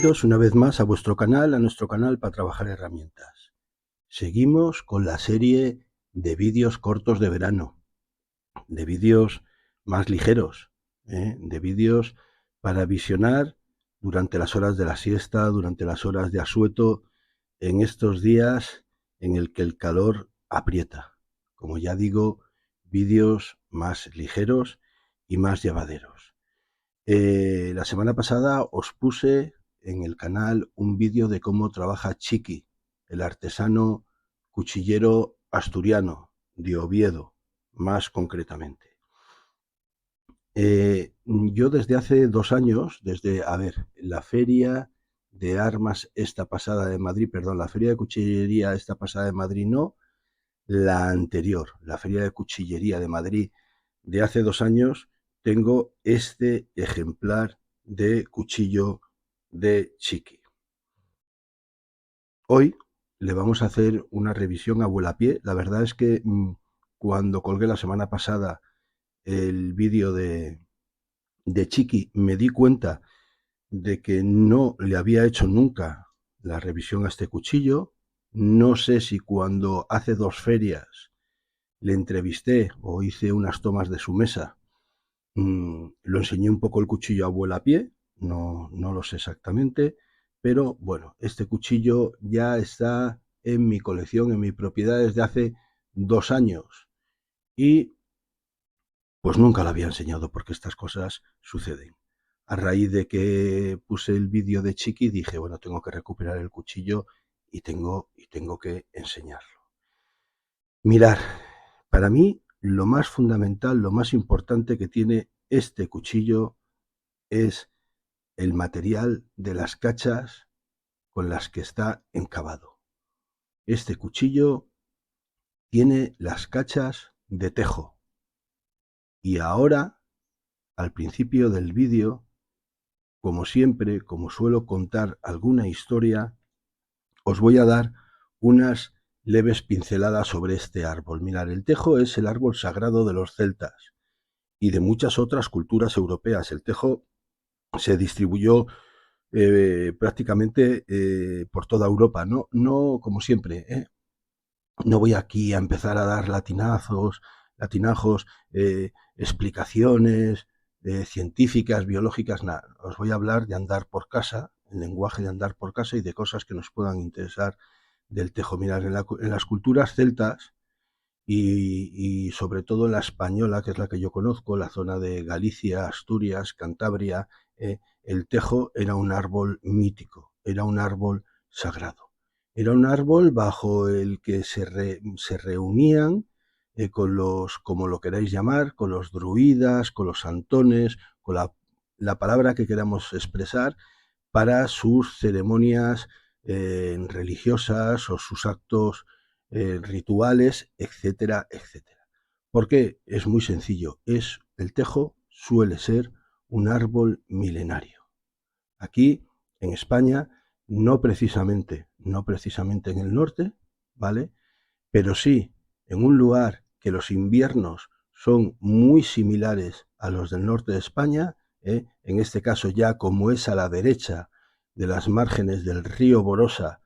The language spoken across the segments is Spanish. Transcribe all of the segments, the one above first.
Bienvenidos una vez más a vuestro canal, a nuestro canal para trabajar herramientas. Seguimos con la serie de vídeos cortos de verano, de vídeos más ligeros, de vídeos para visionar durante las horas de la siesta, durante las horas de asueto, en estos días en el que el calor aprieta. Como ya digo, vídeos más ligeros y más llevaderos. La semana pasada os puse en el canal un vídeo de cómo trabaja Chiqui, el artesano cuchillero asturiano de Oviedo, más concretamente. Yo desde hace 2 años, la feria de armas esta pasada de Madrid, perdón, la feria de cuchillería esta pasada de Madrid no, la anterior, la feria de cuchillería de Madrid de hace 2 años, tengo este ejemplar de cuchillo de Chiqui. Hoy le vamos a hacer una revisión a vuelapié. La verdad es que cuando colgué la semana pasada el vídeo de Chiqui, me di cuenta de que no le había hecho nunca la revisión a este cuchillo. No sé si cuando hace 2 ferias le entrevisté o hice unas tomas de su mesa, lo enseñé un poco el cuchillo a vuelapié, no lo sé exactamente, pero bueno, este cuchillo ya está en mi colección, en mi propiedad desde hace 2 años y pues nunca lo había enseñado porque estas cosas suceden. A raíz de que puse el vídeo de Chiqui dije, bueno, tengo que recuperar el cuchillo y tengo que enseñarlo. Mirar, para mí lo más fundamental, lo más importante que tiene este cuchillo es el material de las cachas con las que está encavado. Este cuchillo tiene las cachas de tejo. Y ahora, al principio del vídeo, como siempre, como suelo contar alguna historia, os voy a dar unas leves pinceladas sobre este árbol. Mirad, el tejo es el árbol sagrado de los celtas y de muchas otras culturas europeas. El tejo se distribuyó prácticamente por toda Europa, no como siempre, no voy aquí a empezar a dar latinajos, explicaciones científicas, biológicas, nada. Os voy a hablar de andar por casa, el lenguaje de andar por casa y de cosas que nos puedan interesar del tejo. Mirad, en las culturas celtas y sobre todo en la española, que es la que yo conozco, la zona de Galicia, Asturias, Cantabria, el tejo era un árbol mítico, era un árbol sagrado. Era un árbol bajo el que se reunían con los, como lo queráis llamar, con los druidas, con los santones, con la palabra que queramos expresar, para sus ceremonias religiosas o sus actos rituales, etcétera, etcétera. ¿Por qué? Es muy sencillo. El tejo suele ser un árbol milenario. Aquí, en España, no precisamente en el norte, ¿vale? Pero sí en un lugar que los inviernos son muy similares a los del norte de España, en este caso ya como es a la derecha de las márgenes del río Borosa,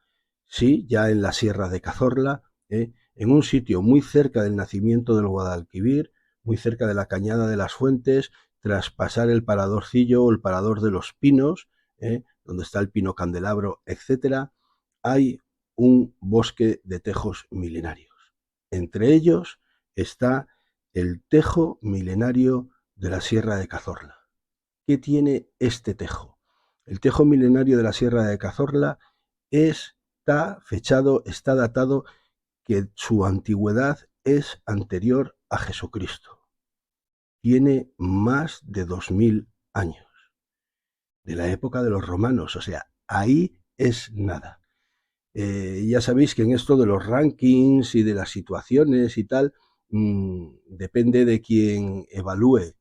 sí, ya en la Sierra de Cazorla, en un sitio muy cerca del nacimiento del Guadalquivir, muy cerca de la Cañada de las Fuentes, tras pasar el Paradorcillo o el Parador de los Pinos, donde está el Pino Candelabro, etcétera, hay un bosque de tejos milenarios. Entre ellos está el tejo milenario de la Sierra de Cazorla. ¿Qué tiene este tejo? El tejo milenario de la Sierra de Cazorla está fechado, está datado, que su antigüedad es anterior a Jesucristo. Tiene más de 2000 años, de la época de los romanos, o sea, ahí es nada. Ya sabéis que en esto de los rankings y de las situaciones y tal, depende de quien evalúe,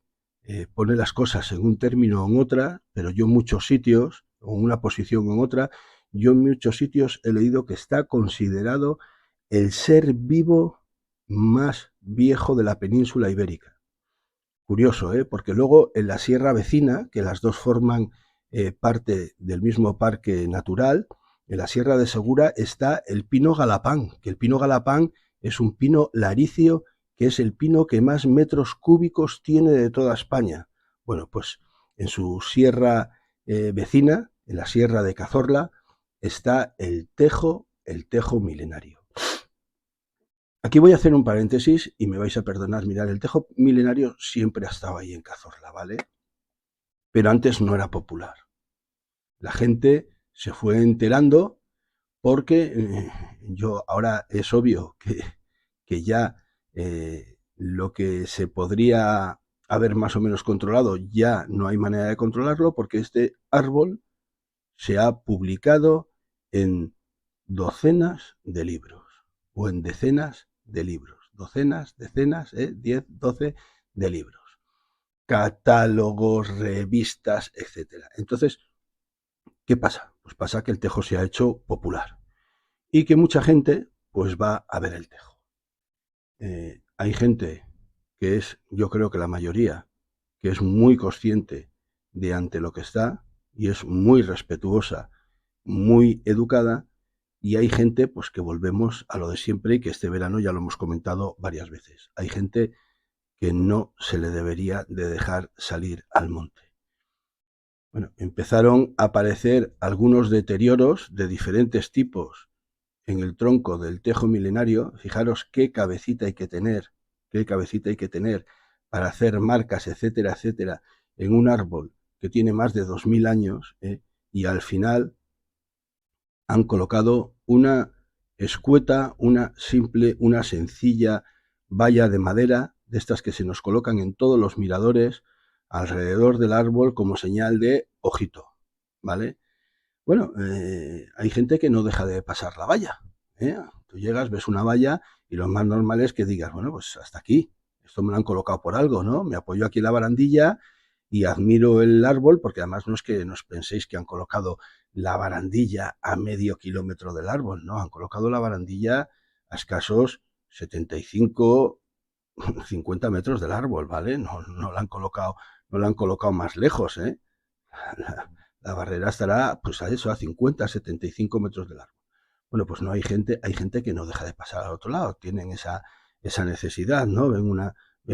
pone las cosas en un término o en otra, pero yo en muchos sitios, o en una posición o en otra, yo en muchos sitios he leído que está considerado el ser vivo más viejo de la península ibérica. Curioso, porque luego en la sierra vecina, que las dos forman parte del mismo parque natural, en la Sierra de Segura está el pino galapán, que el pino galapán es un pino laricio, que es el pino que más metros cúbicos tiene de toda España. Bueno, pues en su sierra vecina, en la Sierra de Cazorla, está el tejo milenario. Aquí voy a hacer un paréntesis y me vais a perdonar. Mirad, el tejo milenario siempre ha estado ahí en Cazorla, ¿vale? Pero antes no era popular. La gente se fue enterando porque yo ahora es obvio que ya lo que se podría haber más o menos controlado ya no hay manera de controlarlo, porque este árbol se ha publicado en docenas de libros o en decenas de libros, docenas, decenas, 10, 12 de libros, catálogos, revistas, etcétera. Entonces, ¿qué pasa? Pues pasa que el tejo se ha hecho popular y que mucha gente pues va a ver el tejo. Hay gente que es, yo creo que la mayoría, que es muy consciente de ante lo que está y es muy respetuosa, muy educada, y hay gente pues que volvemos a lo de siempre y que este verano ya lo hemos comentado varias veces. Hay gente que no se le debería de dejar salir al monte. Bueno, empezaron a aparecer algunos deterioros de diferentes tipos en el tronco del tejo milenario. Fijaros qué cabecita hay que tener, para hacer marcas, etcétera, etcétera, en un árbol que tiene más de 2000 años, y al final han colocado una escueta, una simple, una sencilla valla de madera, de estas que se nos colocan en todos los miradores, alrededor del árbol como señal de ojito, ¿vale? Bueno, hay gente que no deja de pasar la valla. Tú llegas, ves una valla y lo más normal es que digas, bueno, pues hasta aquí. Esto me lo han colocado por algo, ¿no? Me apoyo aquí en la barandilla y admiro el árbol, porque además no es que nos penséis que han colocado la barandilla a medio kilómetro del árbol, ¿no? Han colocado la barandilla a escasos 75, 50 metros del árbol, ¿vale? No la han colocado más lejos, ¿eh? La barrera estará pues a eso, a 50, 75 metros del árbol. Bueno, pues no hay gente que no deja de pasar al otro lado, tienen esa necesidad, ¿no? Ven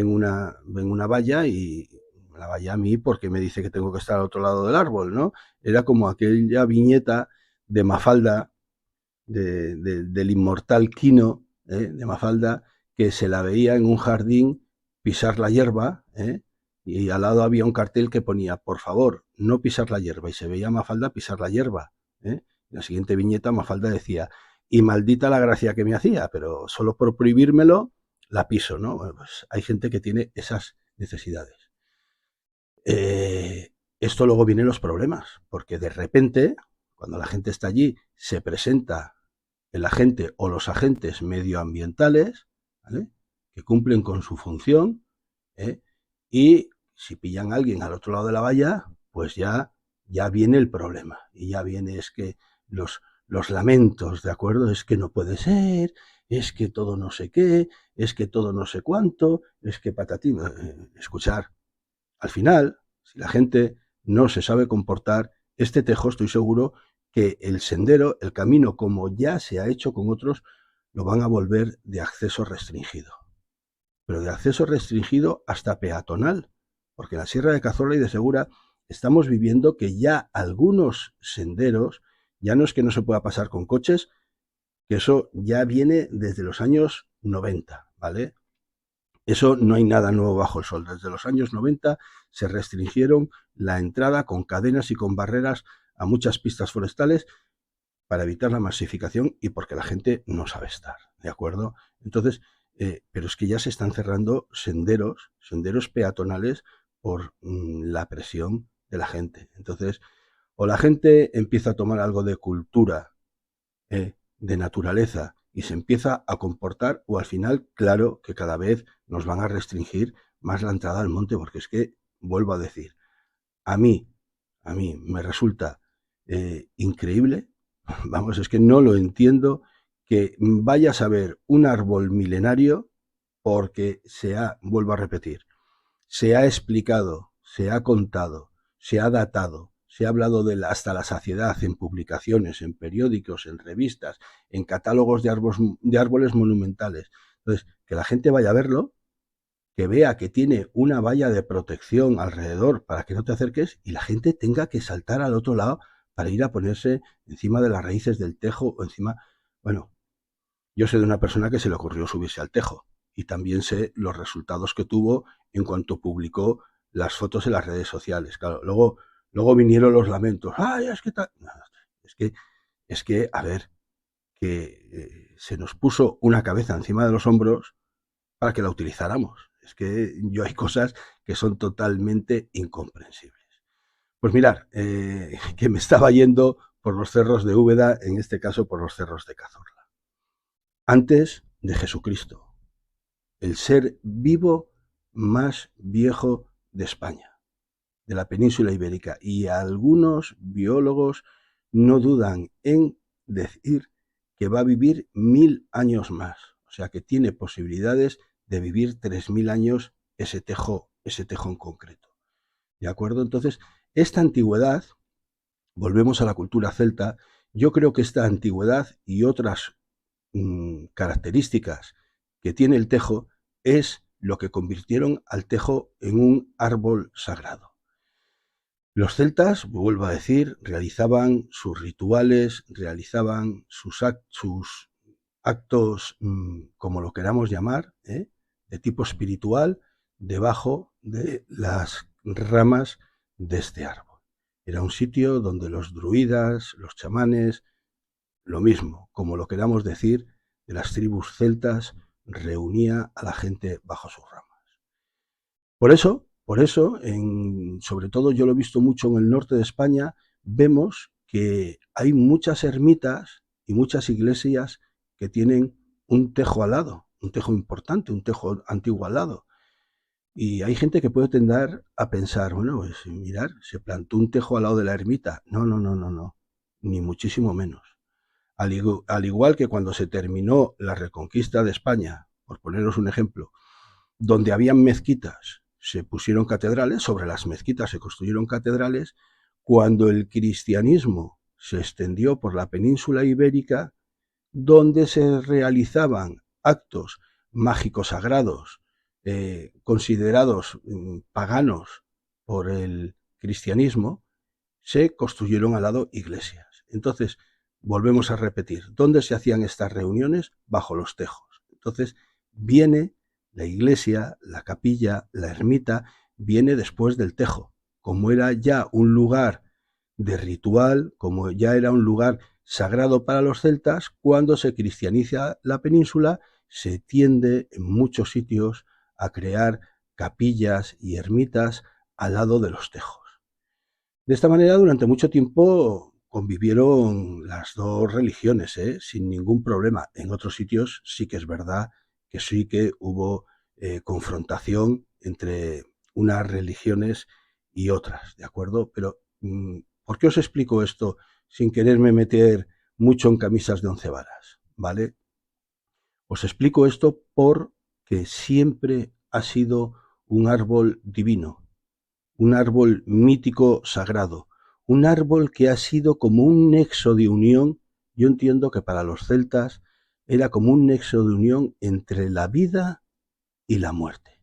una valla y la valla a mí porque me dice que tengo que estar al otro lado del árbol, ¿no? Era como aquella viñeta de Mafalda, del inmortal Quino, de Mafalda, que se la veía en un jardín pisar la hierba, y al lado había un cartel que ponía, por favor, no pisar la hierba, y se veía a Mafalda pisar la hierba. En la siguiente viñeta Mafalda decía, y maldita la gracia que me hacía, pero solo por prohibírmelo la piso, ¿no? Bueno, pues hay gente que tiene esas necesidades. Esto luego vienen los problemas, porque de repente, cuando la gente está allí, se presenta el agente o los agentes medioambientales, ¿vale?, que cumplen con su función, y si pillan a alguien al otro lado de la valla, pues ya viene el problema. Y ya viene es que los lamentos, ¿de acuerdo? Es que no puede ser, es que todo no sé qué, es que todo no sé cuánto, es que patatín. Escuchar, al final, si la gente no se sabe comportar, este tejo, estoy seguro que el sendero, el camino, como ya se ha hecho con otros, lo van a volver de acceso restringido. Pero de acceso restringido hasta peatonal, porque en la Sierra de Cazorla y de Segura estamos viviendo que ya algunos senderos, ya no es que no se pueda pasar con coches, que eso ya viene desde los años 90, ¿vale? Eso no hay nada nuevo bajo el sol. Desde los años 90 se restringieron la entrada con cadenas y con barreras a muchas pistas forestales para evitar la masificación y porque la gente no sabe estar, ¿de acuerdo? Entonces, pero es que ya se están cerrando senderos peatonales por la presión de la gente. Entonces, o la gente empieza a tomar algo de cultura, de naturaleza, y se empieza a comportar, o al final, claro, que cada vez nos van a restringir más la entrada al monte, porque es que, vuelvo a decir, a mí me resulta increíble, vamos, es que no lo entiendo, que vayas a ver un árbol milenario porque vuelvo a repetir, se ha explicado, se ha contado, se ha datado, se ha hablado hasta la saciedad en publicaciones, en periódicos, en revistas, en catálogos de árboles monumentales. Entonces, que la gente vaya a verlo, que vea que tiene una valla de protección alrededor para que no te acerques y la gente tenga que saltar al otro lado para ir a ponerse encima de las raíces del tejo o encima... Bueno, yo sé de una persona que se le ocurrió subirse al tejo y también sé los resultados que tuvo en cuanto publicó las fotos en las redes sociales. Claro, luego vinieron los lamentos. ¡Ay, es que tal! No, es que, a ver, que se nos puso una cabeza encima de los hombros para que la utilizáramos. Es que yo hay cosas que son totalmente incomprensibles. Pues mirar, que me estaba yendo por los cerros de Úbeda, en este caso por los cerros de Cazorla. Antes de Jesucristo, el ser vivo más viejo de España, de la península ibérica, y algunos biólogos no dudan en decir que va a vivir 1000 años más, o sea que tiene posibilidades de vivir 3000 años ese tejo en concreto. ¿De acuerdo? Entonces, esta antigüedad, volvemos a la cultura celta, yo creo que esta antigüedad y otras características que tiene el tejo es lo que convirtieron al tejo en un árbol sagrado. Los celtas, vuelvo a decir, realizaban sus rituales, realizaban sus actos, como lo queramos llamar, de tipo espiritual, debajo de las ramas de este árbol. Era un sitio donde los druidas, los chamanes, lo mismo, como lo queramos decir, de las tribus celtas, reunía a la gente bajo sus ramas. Por eso, sobre todo yo lo he visto mucho en el norte de España, vemos que hay muchas ermitas y muchas iglesias que tienen un tejo al lado, un tejo importante, un tejo antiguo al lado. Y hay gente que puede tender a pensar, bueno, pues mirar, se plantó un tejo al lado de la ermita. No, ni muchísimo menos. Al igual que cuando se terminó la reconquista de España, por poneros un ejemplo, donde habían mezquitas, se pusieron catedrales, sobre las mezquitas se construyeron catedrales, cuando el cristianismo se extendió por la península ibérica, donde se realizaban actos mágicos sagrados, considerados paganos por el cristianismo, se construyeron al lado iglesias. Entonces, volvemos a repetir, ¿dónde se hacían estas reuniones? Bajo los tejos. Entonces, viene la iglesia, la capilla, la ermita, viene después del tejo. Como era ya un lugar de ritual, como ya era un lugar sagrado para los celtas, cuando se cristianiza la península, se tiende en muchos sitios a crear capillas y ermitas al lado de los tejos. De esta manera, durante mucho tiempo convivieron las dos religiones, sin ningún problema. En otros sitios sí que es verdad que sí que hubo confrontación entre unas religiones y otras, ¿de acuerdo? Pero, ¿por qué os explico esto sin quererme meter mucho en camisas de 11 varas? ¿Vale? Os explico esto porque siempre ha sido un árbol divino, un árbol mítico sagrado, un árbol que ha sido como un nexo de unión. Yo entiendo que para los celtas era como un nexo de unión entre la vida y la muerte.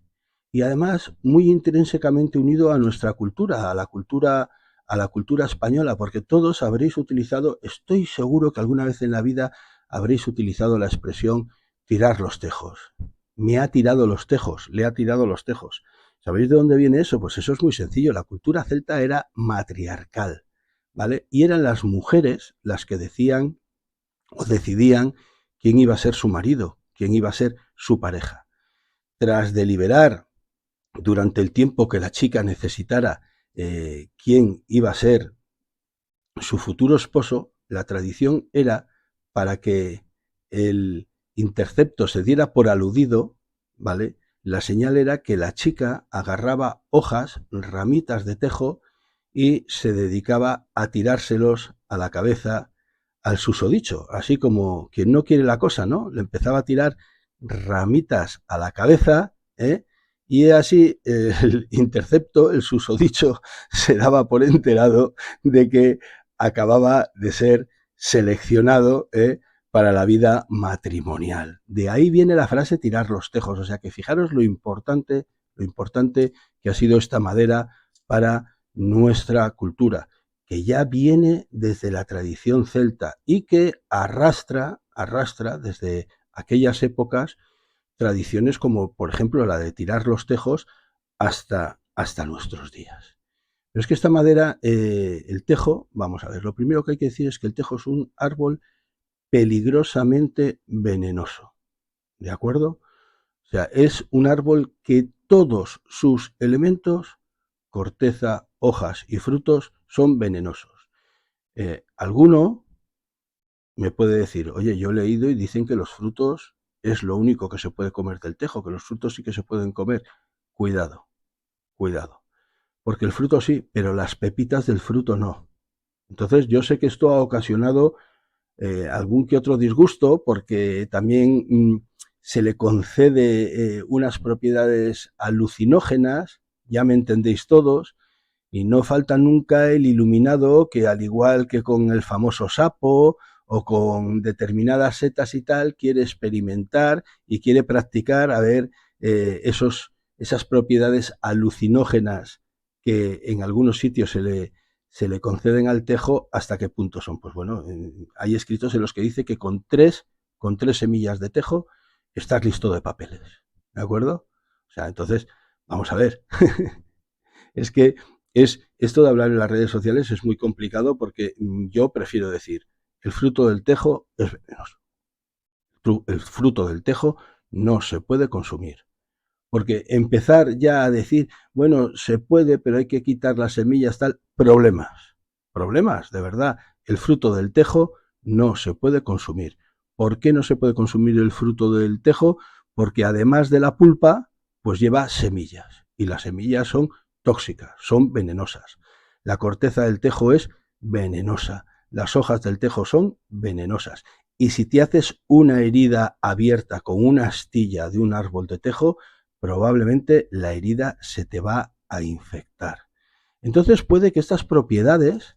Y además muy intrínsecamente unido a nuestra cultura, a la cultura española, porque todos habréis utilizado, estoy seguro que alguna vez en la vida habréis utilizado la expresión tirar los tejos. Me ha tirado los tejos, le ha tirado los tejos. ¿Sabéis de dónde viene eso? Pues eso es muy sencillo. La cultura celta era matriarcal, ¿vale? Y eran las mujeres las que decían o decidían quién iba a ser su marido, quién iba a ser su pareja. Tras deliberar durante el tiempo que la chica necesitara quién iba a ser su futuro esposo, la tradición era, para que el intercepto se diera por aludido, ¿vale? La señal era que la chica agarraba hojas, ramitas de tejo y se dedicaba a tirárselos a la cabeza al susodicho, así como quien no quiere la cosa, ¿no? Le empezaba a tirar ramitas a la cabeza, Y así el intercepto, el susodicho, se daba por enterado de que acababa de ser seleccionado para la vida matrimonial. De ahí viene la frase tirar los tejos. O sea que fijaros lo importante que ha sido esta madera para nuestra cultura, que ya viene desde la tradición celta y que arrastra desde aquellas épocas tradiciones como, por ejemplo, la de tirar los tejos hasta nuestros días. Pero es que esta madera, el tejo, vamos a ver, lo primero que hay que decir es que el tejo es un árbol peligrosamente venenoso, ¿de acuerdo? O sea, es un árbol que todos sus elementos, corteza, hojas y frutos, son venenosos. Alguno me puede decir, oye, yo he leído y dicen que los frutos es lo único que se puede comer del tejo, que los frutos sí que se pueden comer. Cuidado, cuidado. Porque el fruto sí, pero las pepitas del fruto no. Entonces yo sé que esto ha ocasionado algún que otro disgusto porque también se le concede unas propiedades alucinógenas, ya me entendéis todos, y no falta nunca el iluminado que, al igual que con el famoso sapo o con determinadas setas y tal, quiere experimentar y quiere practicar a ver esas propiedades alucinógenas que en algunos sitios se le conceden al tejo. ¿Hasta qué punto son? Pues bueno, hay escritos en los que dice que con tres semillas de tejo estás listo de papeles, ¿de acuerdo? O sea, entonces, vamos a ver. Es que esto de hablar en las redes sociales es muy complicado porque yo prefiero decir, el fruto del tejo es venenoso. El fruto del tejo no se puede consumir. Porque empezar ya a decir, bueno, se puede, pero hay que quitar las semillas, tal, problemas, de verdad. El fruto del tejo no se puede consumir. ¿Por qué no se puede consumir el fruto del tejo? Porque además de la pulpa, pues lleva semillas. Y las semillas son tóxicas, son venenosas. La corteza del tejo es venenosa. Las hojas del tejo son venenosas. Y si te haces una herida abierta con una astilla de un árbol de tejo, probablemente la herida se te va a infectar. Entonces puede que estas propiedades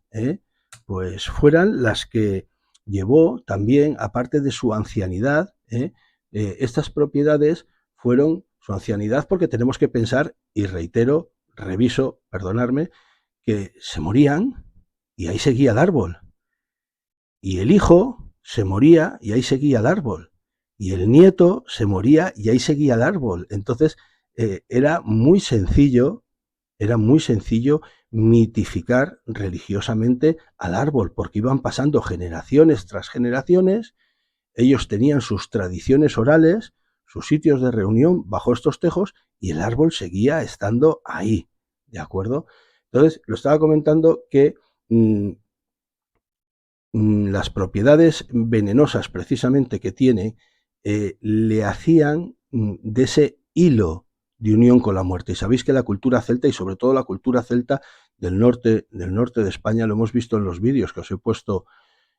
pues fueran las que llevó también, aparte de su ancianidad, estas propiedades fueron su ancianidad, porque tenemos que pensar, y reitero, reviso, perdonadme, que se morían y ahí seguía el árbol. Y el hijo se moría y ahí seguía el árbol. Y el nieto se moría y ahí seguía el árbol. Entonces era muy sencillo mitificar religiosamente al árbol, porque iban pasando generaciones tras generaciones, ellos tenían sus tradiciones orales, sus sitios de reunión bajo estos tejos, y el árbol seguía estando ahí, ¿de acuerdo? Entonces, lo estaba comentando que las propiedades venenosas precisamente que tiene le hacían de ese hilo de unión con la muerte. Y sabéis que la cultura celta, y sobre todo la cultura celta del norte de España, lo hemos visto en los vídeos que os he puesto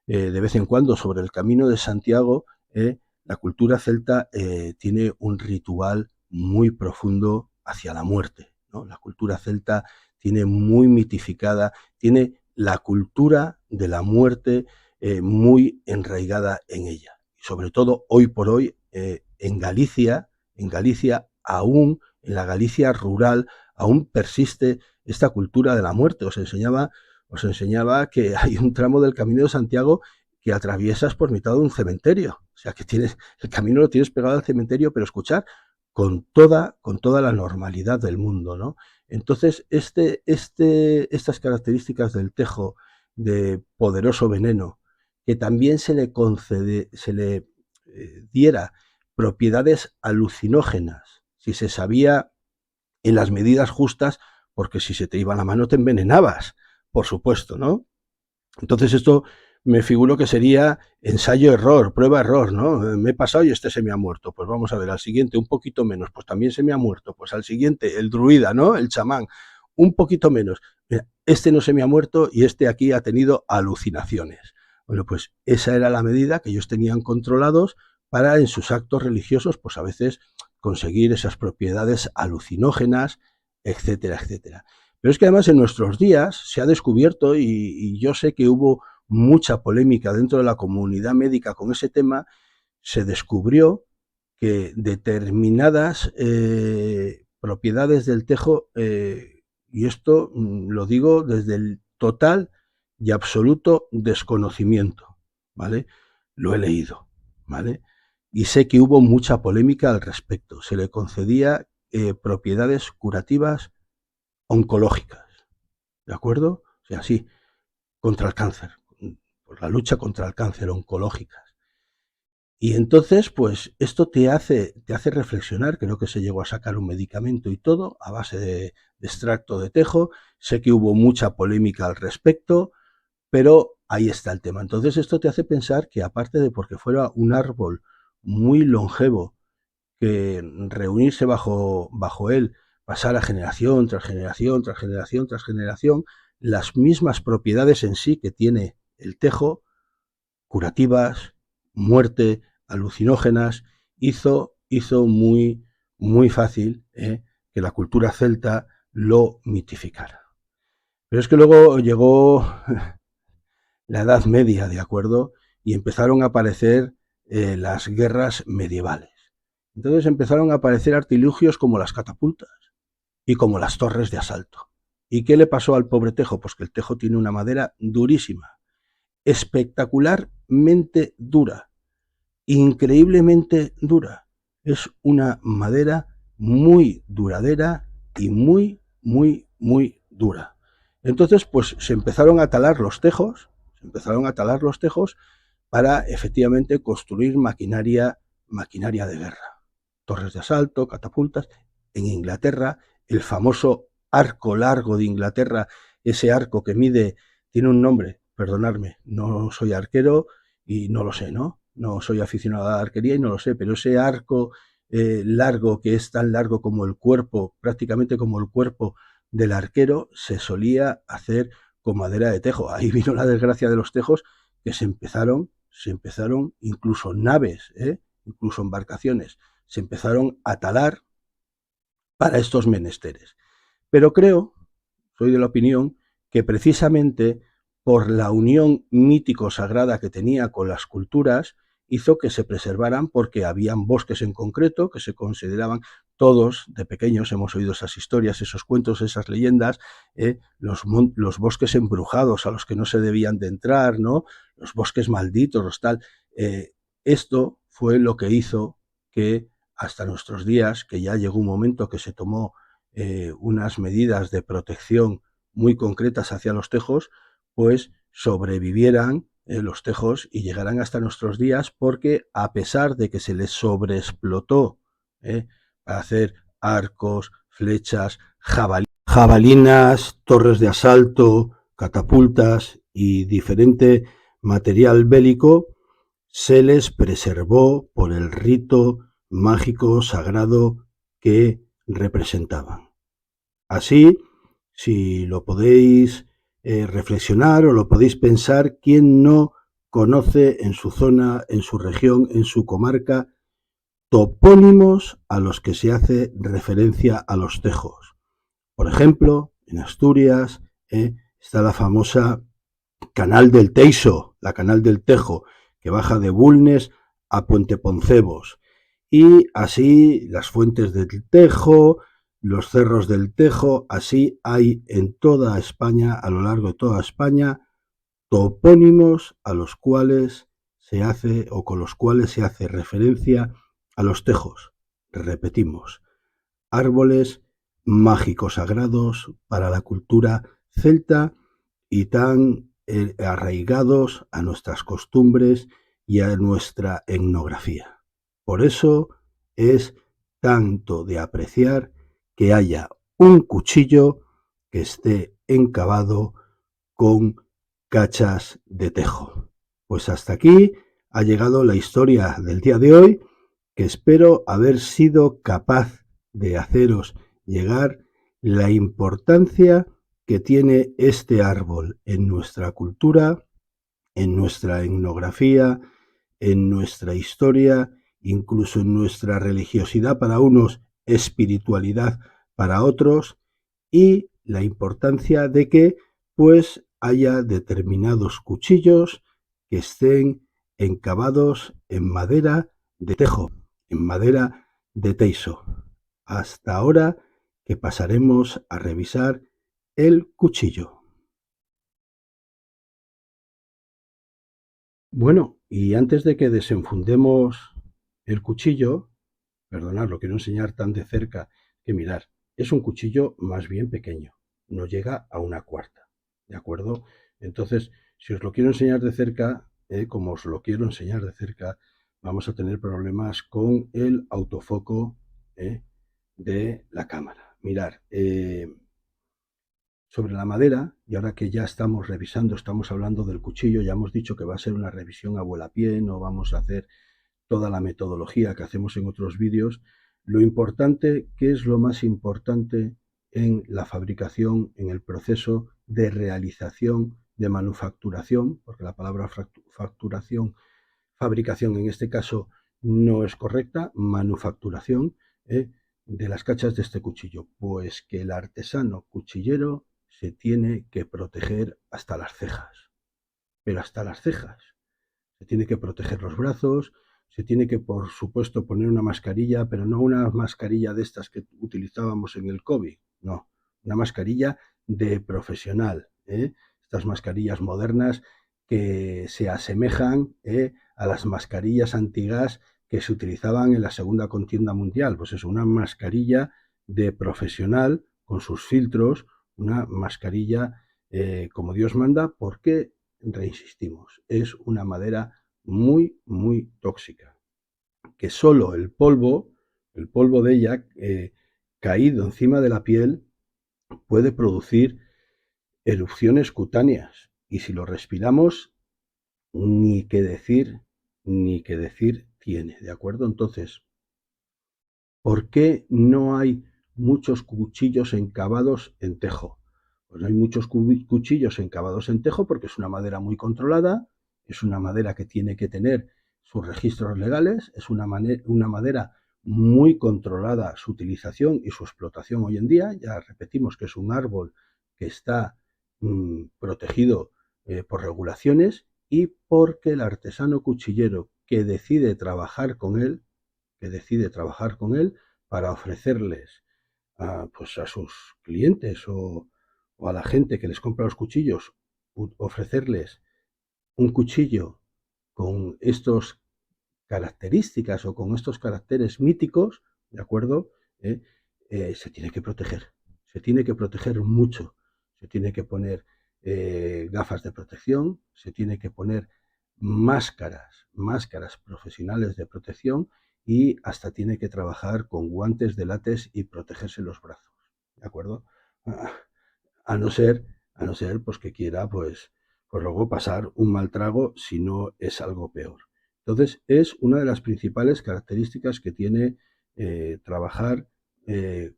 de vez en cuando sobre el Camino de Santiago, la cultura celta tiene un ritual muy profundo hacia la muerte, ¿no? La cultura celta tiene muy mitificada, tiene la cultura de la muerte muy enraigada en ella. Y sobre todo hoy por hoy en Galicia aún, en la Galicia rural, aún persiste esta cultura de la muerte. Os enseñaba que hay un tramo del Camino de Santiago que atraviesas por mitad de un cementerio. O sea, que el camino lo tienes pegado al cementerio, pero escuchar con toda la normalidad del mundo, ¿no? Entonces, estas características del tejo de poderoso veneno, que también se le diera propiedades alucinógenas, si se sabía en las medidas justas, porque si se te iba la mano te envenenabas, por supuesto, ¿no? Entonces esto me figuro que sería ensayo-error, prueba-error, ¿no? Me he pasado y este se me ha muerto. Pues vamos a ver, al siguiente un poquito menos, pues también se me ha muerto. Pues al siguiente, el druida, ¿no? El chamán, un poquito menos. Mira, este no se me ha muerto y este aquí ha tenido alucinaciones. Bueno, pues esa era la medida que ellos tenían controlados para en sus actos religiosos, pues a veces conseguir esas propiedades alucinógenas, etcétera, etcétera. Pero es que además en nuestros días se ha descubierto, y yo sé que hubo mucha polémica dentro de la comunidad médica con ese tema, se descubrió que determinadas propiedades del tejo, y esto lo digo desde el total y absoluto desconocimiento, ¿vale? Lo he leído, ¿vale? Y sé que hubo mucha polémica al respecto. Se le concedía propiedades curativas oncológicas, ¿de acuerdo? O sea, sí, contra el cáncer, por la lucha contra el cáncer oncológicas. Y entonces, pues esto te hace reflexionar. Creo que se llegó a sacar un medicamento y todo a base de extracto de tejo. Sé que hubo mucha polémica al respecto, pero ahí está el tema. Entonces esto te hace pensar que, aparte de porque fuera un árbol muy longevo, que reunirse bajo él pasara generación tras generación, tras generación, tras generación, las mismas propiedades en sí que tiene el tejo, curativas, muerte, alucinógenas, hizo muy, muy fácil que la cultura celta lo mitificara. Pero es que luego llegó la Edad Media, ¿de acuerdo? Y empezaron a aparecer las guerras medievales. Entonces empezaron a aparecer artilugios como las catapultas y como las torres de asalto. ¿Y qué le pasó al pobre tejo? Pues que el tejo tiene una madera durísima, espectacularmente dura, increíblemente dura. Es una madera muy duradera y muy, muy, muy dura. Entonces, pues se empezaron a talar los tejos, para efectivamente construir maquinaria de guerra. Torres de asalto, catapultas. En Inglaterra, el famoso arco largo de Inglaterra, ese arco que mide, tiene un nombre, perdonadme, no soy arquero y no lo sé, ¿no? No soy aficionado a la arquería y no lo sé, pero ese arco largo, que es tan largo como el cuerpo, prácticamente como el cuerpo del arquero, se solía hacer con madera de tejo. Ahí vino la desgracia de los tejos, que se empezaron incluso naves, incluso embarcaciones, se empezaron a talar para estos menesteres. Pero creo, soy de la opinión, que precisamente por la unión mítico-sagrada que tenía con las culturas, hizo que se preservaran, porque habían bosques en concreto que se consideraban, todos de pequeños hemos oído esas historias, esos cuentos, esas leyendas, los bosques embrujados a los que no se debían de entrar, ¿no? Los bosques malditos, los tal. Esto fue lo que hizo que hasta nuestros días, que ya llegó un momento que se tomó unas medidas de protección muy concretas hacia los tejos, pues sobrevivieran los tejos y llegarán hasta nuestros días, porque a pesar de que se les sobreexplotó para hacer arcos, flechas, jabalinas, torres de asalto, catapultas y diferente material bélico, se les preservó por el rito mágico sagrado que representaban. Así, si lo podéis reflexionar o lo podéis pensar, ¿quién no conoce en su zona, en su región, en su comarca, topónimos a los que se hace referencia a los tejos? Por ejemplo, en Asturias está la famosa Canal del Teiso, la Canal del Tejo, que baja de Bulnes a Puente Poncebos. Y así las fuentes del Tejo, los cerros del Tejo, así hay en toda España, a lo largo de toda España, topónimos a los cuales se hace, o con los cuales se hace referencia a los tejos. Repetimos, árboles mágicos sagrados para la cultura celta y tan arraigados a nuestras costumbres y a nuestra etnografía. Por eso es tanto de apreciar que haya un cuchillo que esté encavado con cachas de tejo. Pues hasta aquí ha llegado la historia del día de hoy, que espero haber sido capaz de haceros llegar la importancia que tiene este árbol en nuestra cultura, en nuestra etnografía, en nuestra historia incluso en nuestra religiosidad para unos, espiritualidad para otros, y la importancia de que pues haya determinados cuchillos que estén encavados en madera de tejo, en madera de teiso. Hasta ahora que pasaremos a revisar el cuchillo. Bueno, y antes de que desenfundemos el cuchillo, perdonad, lo quiero enseñar tan de cerca que mirar, es un cuchillo más bien pequeño, no llega a una cuarta, ¿de acuerdo? Entonces, si os lo quiero enseñar de cerca, como os lo quiero enseñar de cerca, vamos a tener problemas con el autofoco de la cámara. Mirar, sobre la madera, y ahora que ya estamos revisando, estamos hablando del cuchillo, ya hemos dicho que va a ser una revisión a vuelapié, no vamos a hacer toda la metodología que hacemos en otros vídeos. Lo importante, ¿qué es lo más importante en la fabricación, en el proceso de realización, de manufacturación? Porque la palabra fabricación en este caso no es correcta, manufacturación de las cachas de este cuchillo. Pues que el artesano cuchillero se tiene que proteger hasta las cejas, pero hasta las cejas. Se tiene que proteger los brazos, se tiene que, por supuesto, poner una mascarilla, pero no una mascarilla de estas que utilizábamos en el COVID, no, una mascarilla de profesional, estas mascarillas modernas que se asemejan a las mascarillas antigas que se utilizaban en la Segunda Contienda Mundial. Pues es una mascarilla de profesional con sus filtros, una mascarilla como Dios manda, porque, reinsistimos, es una madera muy, muy tóxica, que solo el polvo de ella caído encima de la piel puede producir erupciones cutáneas, y si lo respiramos, ni que decir tiene, ¿de acuerdo? Entonces, ¿por qué no hay muchos cuchillos encavados en tejo? Pues no hay muchos cuchillos encavados en tejo porque es una madera muy controlada, es una madera que tiene que tener sus registros legales, es una madera muy controlada su utilización y su explotación hoy en día. Ya repetimos que es un árbol que está protegido por regulaciones, y porque el artesano cuchillero que decide trabajar con él, para ofrecerles pues a sus clientes o a la gente que les compra los cuchillos, ofrecerles un cuchillo con estas características o con estos caracteres míticos, ¿de acuerdo? Se tiene que proteger mucho, se tiene que poner gafas de protección, se tiene que poner máscaras profesionales de protección, y hasta tiene que trabajar con guantes de látex y protegerse los brazos, ¿de acuerdo? A no ser pues que quiera pues luego pasar un mal trago si no es algo peor. Entonces es una de las principales características que tiene trabajar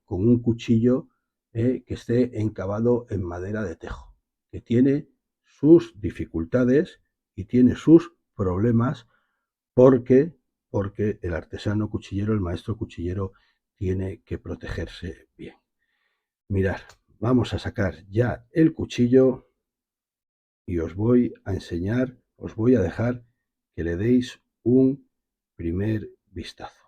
con un cuchillo que esté encavado en madera de tejo, que tiene sus dificultades y tiene sus problemas, porque el artesano cuchillero, el maestro cuchillero, tiene que protegerse bien. Mirad, vamos a sacar ya el cuchillo y os voy a enseñar, os voy a dejar que le deis un primer vistazo.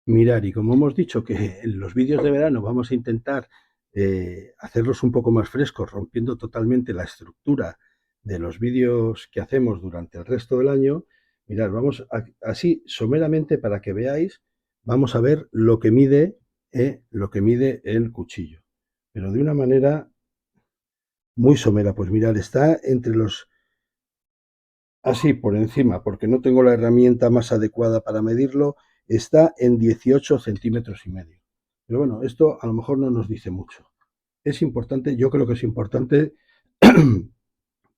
Mirar, y como hemos dicho que en los vídeos de verano vamos a intentar hacerlos un poco más frescos, rompiendo totalmente la estructura de los vídeos que hacemos durante el resto del año, mirad, vamos así someramente para que veáis, vamos a ver lo que mide el cuchillo, pero de una manera muy somera. Pues mirad, está entre los, así por encima, porque no tengo la herramienta más adecuada para medirlo, está en 18 centímetros y medio. Pero bueno, esto a lo mejor no nos dice mucho. Es importante, yo creo que es importante,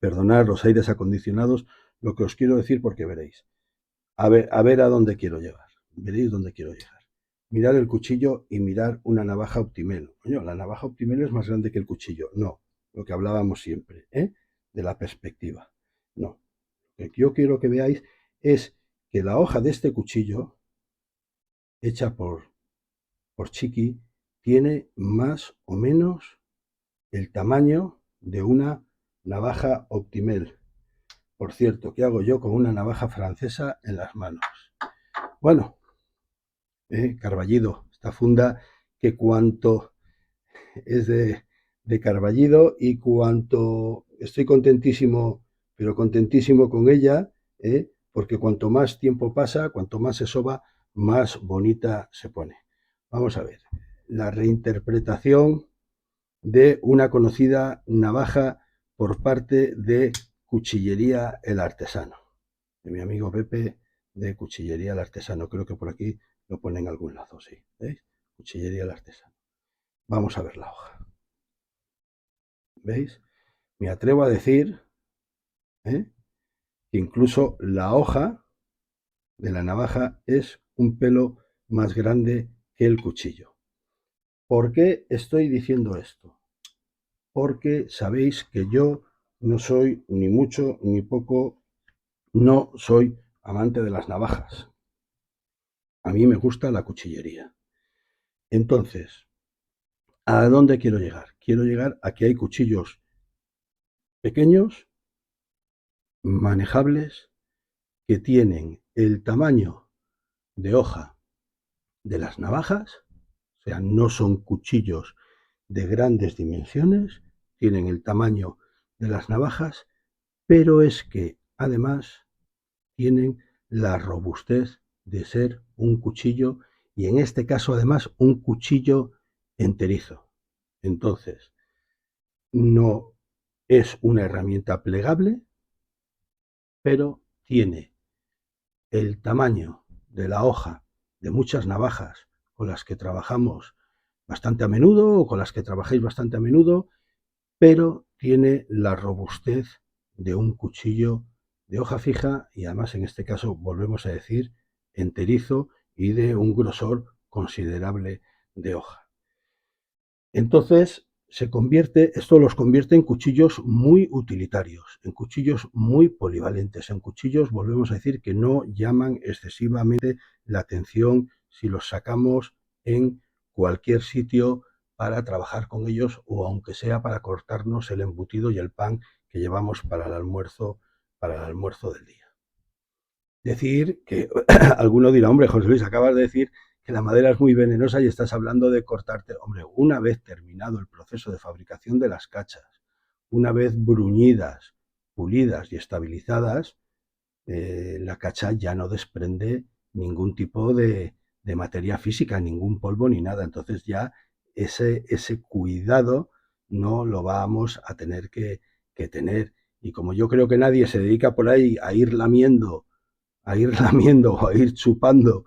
perdonad los aires acondicionados, lo que os quiero decir, porque veréis. A ver a dónde quiero llegar. Veréis dónde quiero llegar. mirar el cuchillo y mirar una navaja Optimel. Coño, la navaja Optimel es más grande que el cuchillo. No, lo que hablábamos siempre, de la perspectiva. No, lo que yo quiero que veáis es que la hoja de este cuchillo, hecha por Chiqui, tiene más o menos el tamaño de una navaja Optimel. Por cierto, ¿qué hago yo con una navaja francesa en las manos? Bueno, Carballido, esta funda que cuanto es de Carballido y cuanto estoy contentísimo, pero contentísimo con ella, porque cuanto más tiempo pasa, cuanto más se soba, más bonita se pone. Vamos a ver, la reinterpretación de una conocida navaja por parte de Cuchillería El Artesano, de mi amigo Pepe de Cuchillería El Artesano. Creo que por aquí lo pone en algún lazo, sí. ¿Veis? Cuchillería El Artesano. Vamos a ver la hoja. ¿Veis? Me atrevo a decir que incluso la hoja de la navaja es un pelo más grande que el cuchillo. ¿Por qué estoy diciendo esto? Porque sabéis que yo no soy ni mucho ni poco, no soy amante de las navajas. A mí me gusta la cuchillería. Entonces, ¿a dónde quiero llegar? Quiero llegar a que hay cuchillos pequeños, manejables, que tienen el tamaño de hoja de las navajas, o sea, no son cuchillos de grandes dimensiones, tienen el tamaño de las navajas, pero es que además tienen la robustez de ser un cuchillo y en este caso además un cuchillo enterizo. Entonces, no es una herramienta plegable, pero tiene el tamaño de la hoja de muchas navajas con las que trabajamos bastante a menudo o con las que trabajáis bastante a menudo, pero tiene la robustez de un cuchillo de hoja fija y además en este caso volvemos a decir enterizo y de un grosor considerable de hoja. Entonces esto los convierte en cuchillos muy utilitarios, en cuchillos muy polivalentes, en cuchillos, volvemos a decir, que no llaman excesivamente la atención si los sacamos en cualquier sitio para trabajar con ellos o aunque sea para cortarnos el embutido y el pan que llevamos para el almuerzo del día. Decir que alguno dirá, hombre, José Luis, acabas de decir que la madera es muy venenosa y estás hablando de cortarte. Hombre, una vez terminado el proceso de fabricación de las cachas, una vez bruñidas, pulidas y estabilizadas, la cacha ya no desprende ningún tipo de materia física, ningún polvo ni nada. Entonces ya ese cuidado no lo vamos a tener que tener. Y como yo creo que nadie se dedica por ahí a ir lamiendo o a ir chupando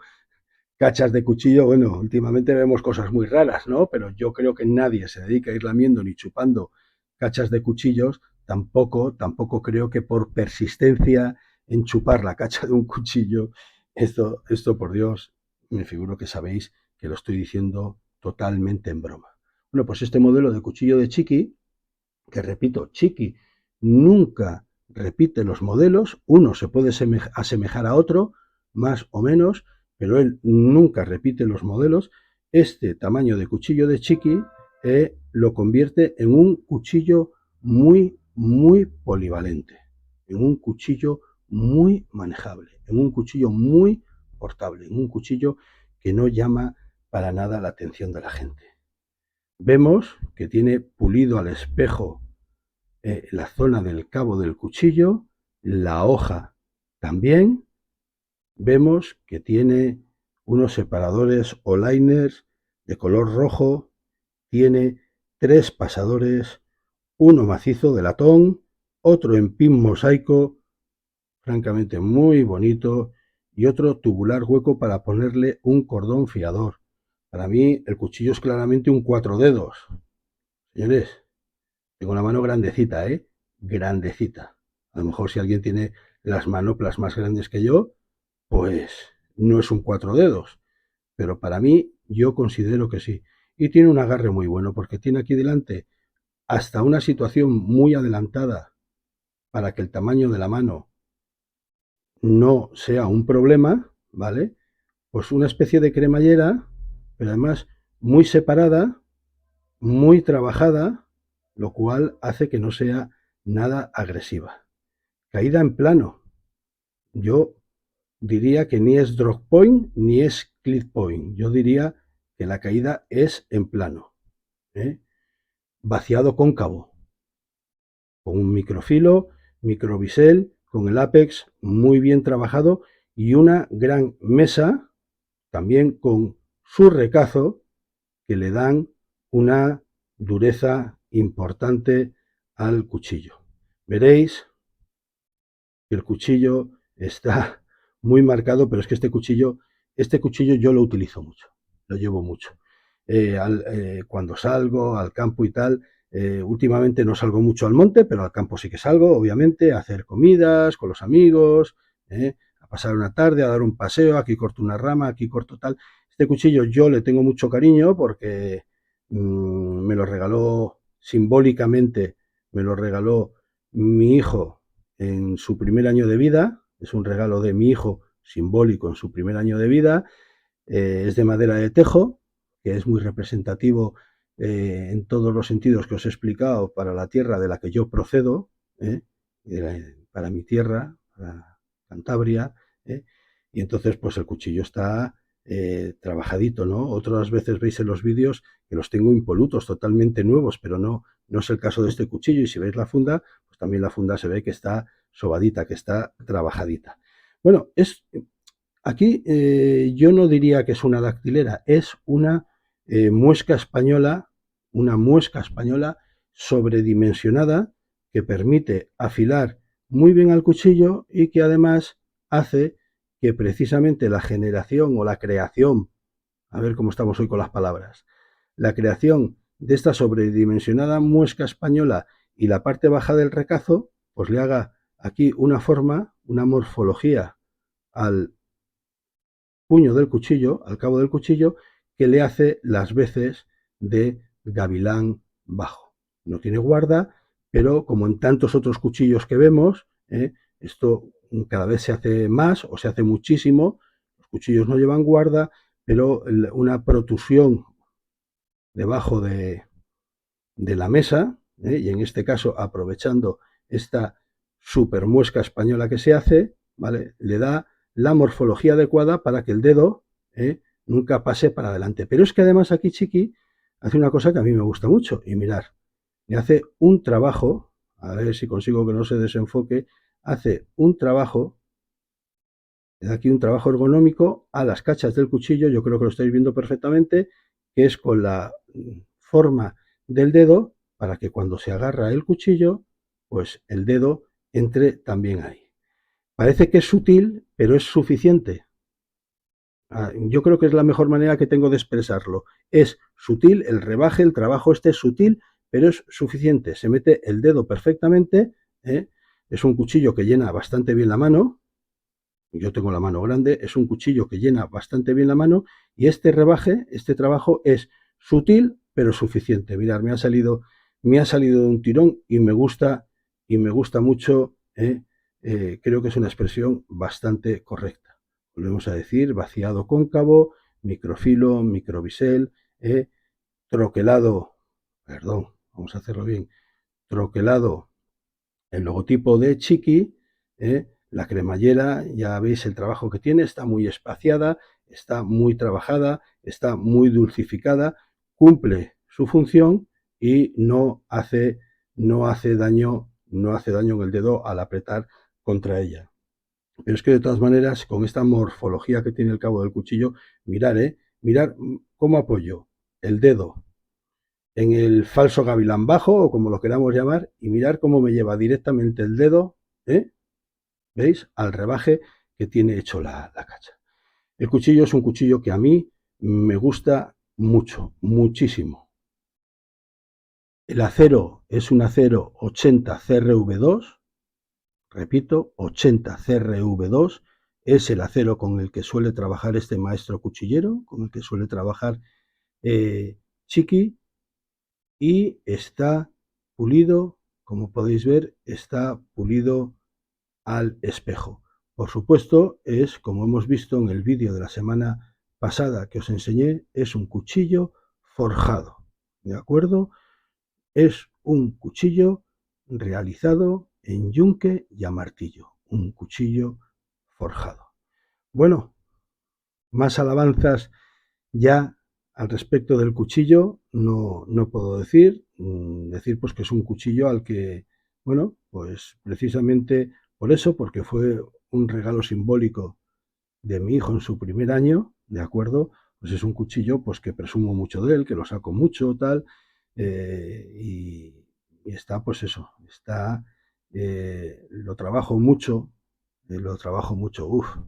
cachas de cuchillo, bueno, últimamente vemos cosas muy raras, ¿no? Pero yo creo que nadie se dedica a ir lamiendo ni chupando cachas de cuchillos, tampoco creo que por persistencia en chupar la cacha de un cuchillo, esto por Dios, me figuro que sabéis que lo estoy diciendo totalmente en broma. Bueno, pues este modelo de cuchillo de Chiqui, que repito, Chiqui nunca repite los modelos, uno se puede asemejar a otro, más o menos, pero él nunca repite los modelos. Este tamaño de cuchillo de Chiqui lo convierte en un cuchillo muy, muy polivalente, en un cuchillo muy manejable, en un cuchillo muy portable, en un cuchillo que no llama para nada la atención de la gente. Vemos que tiene pulido al espejo la zona del cabo del cuchillo, la hoja también. Vemos que tiene unos separadores o liners de color rojo, tiene 3 pasadores, uno macizo de latón, otro en pin mosaico, francamente muy bonito, y otro tubular hueco para ponerle un cordón fiador. Para mí el cuchillo es claramente un 4 dedos. Señores, tengo la mano grandecita, grandecita. A lo mejor si alguien tiene las manoplas más grandes que yo, pues no es un 4 dedos. Pero para mí Yo considero que sí. Y tiene un agarre muy bueno, porque tiene aquí delante hasta una situación muy adelantada para que el tamaño de la mano no sea un problema, ¿vale? Pues una especie de cremallera, pero además muy separada, muy trabajada, lo cual hace que no sea nada agresiva. Caída en plano. Yo diría que ni es drop point ni es clip point. Yo diría que la caída es en plano. ¿Eh? Vaciado cóncavo, con un microfilo, microbisel, con el ápex muy bien trabajado y una gran mesa, también con su recazo, que le dan una dureza importante al cuchillo. Veréis que el cuchillo está muy marcado, pero es que este cuchillo yo lo utilizo mucho, lo llevo mucho. Cuando salgo al campo y tal, últimamente no salgo mucho al monte, pero al campo sí que salgo, obviamente, a hacer comidas con los amigos, a pasar una tarde, a dar un paseo, aquí corto una rama, aquí corto tal. Este cuchillo yo le tengo mucho cariño porque me lo regaló simbólicamente, me lo regaló mi hijo en su primer año de vida, es un regalo de mi hijo simbólico en su primer año de vida, es de madera de tejo, que es muy representativo en todos los sentidos que os he explicado para la tierra de la que yo procedo, para mi tierra, para Cantabria, y entonces pues el cuchillo está trabajadito, ¿no? Otras veces veis en los vídeos que los tengo impolutos, totalmente nuevos, pero no es el caso de este cuchillo, y si veis la funda, pues también la funda se ve que está sobadita, que está trabajadita. Bueno, aquí yo no diría que es una dactilera, es muesca española, una muesca española sobredimensionada que permite afilar muy bien al cuchillo y que además hace que precisamente la generación o la creación, a ver cómo estamos hoy con las palabras, la creación de esta sobredimensionada muesca española y la parte baja del recazo, pues le haga aquí una forma, una morfología al puño del cuchillo, al cabo del cuchillo, que le hace las veces de gavilán bajo. No tiene guarda, pero como en tantos otros cuchillos que vemos, esto cada vez se hace más o se hace muchísimo. Los cuchillos no llevan guarda, pero una protusión debajo de la mesa, y en este caso aprovechando esta super muesca española que se hace, ¿vale? Le da la morfología adecuada para que el dedo nunca pase para adelante. Pero es que además aquí Chiqui hace una cosa que a mí me gusta mucho, y mirar, le hace un trabajo, a ver si consigo que no se desenfoque, hace un trabajo, le da aquí un trabajo ergonómico a las cachas del cuchillo, yo creo que lo estáis viendo perfectamente, que es con la forma del dedo, para que cuando se agarra el cuchillo, pues el dedo entre también ahí. Parece que es sutil, pero es suficiente. Yo creo que es la mejor manera que tengo de expresarlo. Es sutil, el rebaje, el trabajo este es sutil, pero es suficiente. Se mete el dedo perfectamente. Es un cuchillo que llena bastante bien la mano. Yo tengo la mano grande. Es un cuchillo que llena bastante bien la mano. Y este rebaje, este trabajo es sutil, pero suficiente. Mirad, me ha salido de un tirón y me gusta mucho. Creo que es una expresión bastante correcta. Volvemos a decir, vaciado cóncavo, microfilo, microbisel, troquelado, perdón, vamos a hacerlo bien, troquelado el logotipo de Chiqui, la cremallera, ya veis el trabajo que tiene, está muy espaciada, está muy trabajada, está muy dulcificada, cumple su función y no hace daño en el dedo al apretar contra ella. Pero es que de todas maneras, con esta morfología que tiene el cabo del cuchillo, mirar cómo apoyo el dedo en el falso gavilán bajo, o como lo queramos llamar, y mirar cómo me lleva directamente el dedo, ¿veis? Al rebaje que tiene hecho la cacha. El cuchillo es un cuchillo que a mí me gusta mucho, muchísimo. El acero es un acero 80 CRV2, repito, 80 CRV2, es el acero con el que suele trabajar este maestro cuchillero, con el que suele trabajar Chiqui, y está pulido, como podéis ver, está pulido al espejo. Por supuesto, es, como hemos visto en el vídeo de la semana pasada que os enseñé, es un cuchillo forjado, ¿de acuerdo? Es un cuchillo realizado en yunque y a martillo, un cuchillo forjado. Bueno, más alabanzas ya al respecto del cuchillo no puedo decir. Decir pues que es un cuchillo al que, bueno, pues precisamente por eso, porque fue un regalo simbólico de mi hijo en su primer año, ¿de acuerdo? Pues es un cuchillo pues que presumo mucho de él, que lo saco mucho, tal, y está pues eso, está, lo trabajo mucho,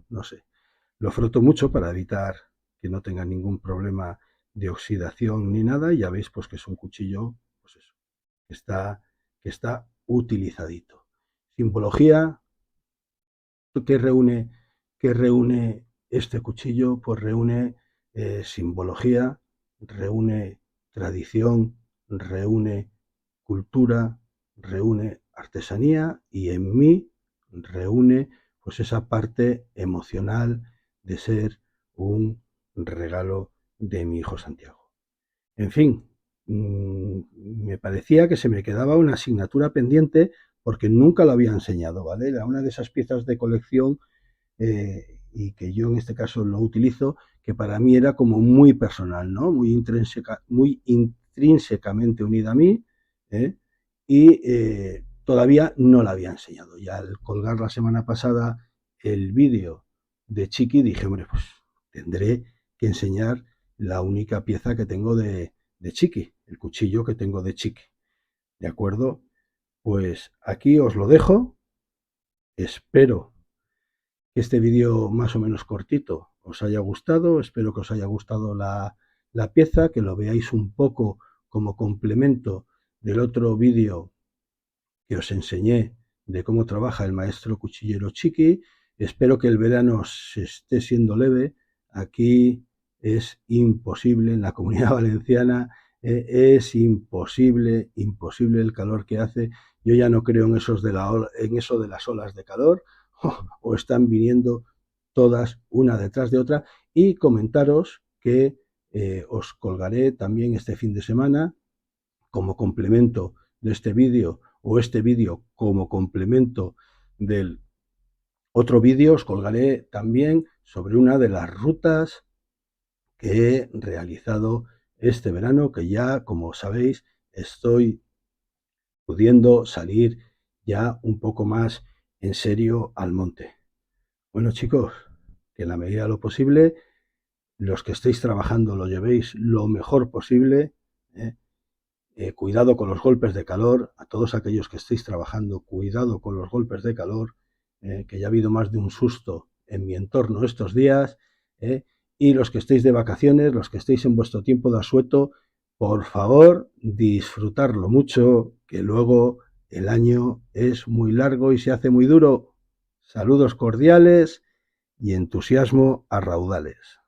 no sé, lo froto mucho para evitar que no tenga ningún problema de oxidación ni nada, y ya veis pues que es un cuchillo, pues eso, que está utilizadito. Simbología, ¿qué reúne, qué reúne este cuchillo? Pues reúne simbología, reúne tradición, reúne cultura, reúne artesanía y en mí reúne pues esa parte emocional de ser un regalo de mi hijo Santiago. En fin, me parecía que se me quedaba una asignatura pendiente porque nunca lo había enseñado, ¿vale? Era una de esas piezas de colección y que yo en este caso lo utilizo, que para mí era como muy personal, ¿no? Muy intrínsecamente unida a mí, ¿eh? Y todavía no la había enseñado. Ya al colgar la semana pasada el vídeo de Chiqui dije, hombre, pues tendré que enseñar la única pieza que tengo de Chiqui, el cuchillo que tengo de Chiqui. ¿De acuerdo? Pues aquí os lo dejo. Espero que este vídeo más o menos cortito os haya gustado. Espero que os haya gustado la pieza, que lo veáis un poco como complemento del otro vídeo que os enseñé de cómo trabaja el maestro cuchillero Chiqui. Espero que el verano se esté siendo leve. Aquí es imposible, en la Comunidad Valenciana es imposible el calor que hace. Yo ya no creo en eso de las olas de calor, o están viniendo todas una detrás de otra. Y comentaros que os colgaré también este fin de semana como complemento de este vídeo, o este vídeo como complemento del otro vídeo, os colgaré también sobre una de las rutas que he realizado este verano, que ya, como sabéis, estoy pudiendo salir ya un poco más en serio al monte. Bueno, chicos, que en la medida de lo posible, los que estéis trabajando lo llevéis lo mejor posible, ¿eh? Cuidado con los golpes de calor. A todos aquellos que estéis trabajando, cuidado con los golpes de calor, que ya ha habido más de un susto en mi entorno estos días. Y los que estéis de vacaciones, los que estéis en vuestro tiempo de asueto, por favor, disfrutarlo mucho, que luego el año es muy largo y se hace muy duro. Saludos cordiales y entusiasmo a raudales.